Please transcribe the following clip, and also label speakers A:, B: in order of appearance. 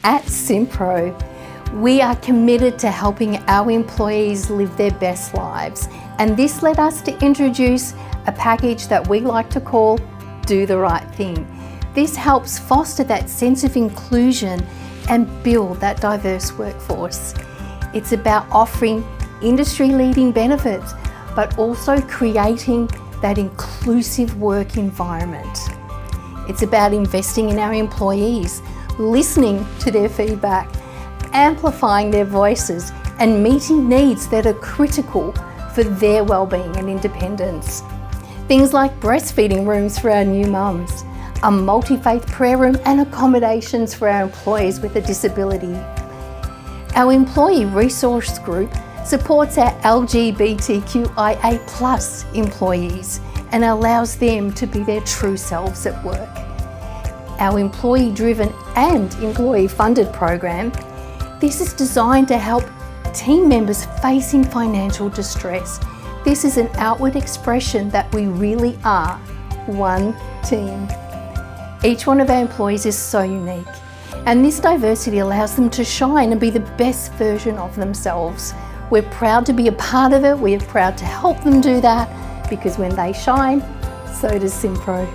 A: At Simpro, we are committed to helping our employees live their best lives, and this led us to introduce a package that we like to call Do the Right Thing. This helps foster that sense of inclusion and build that diverse workforce. It's about offering industry-leading benefits, but also creating that inclusive work environment. It's about investing in our employees, listening to their feedback, amplifying their voices, and meeting needs that are critical for their well-being and independence. Things like breastfeeding rooms for our new mums, a multi-faith prayer room, and accommodations for our employees with a disability. Our employee resource group supports our LGBTQIA+ employees and allows them to be their true selves at work. Our employee-driven and employee-funded program, this is designed to help team members facing financial distress. This is an outward expression that we really are one team. Each one of our employees is so unique, and this diversity allows them to shine and be the best version of themselves. We're proud to be a part of it. We're proud to help them do that, because when they shine, so does Simpro.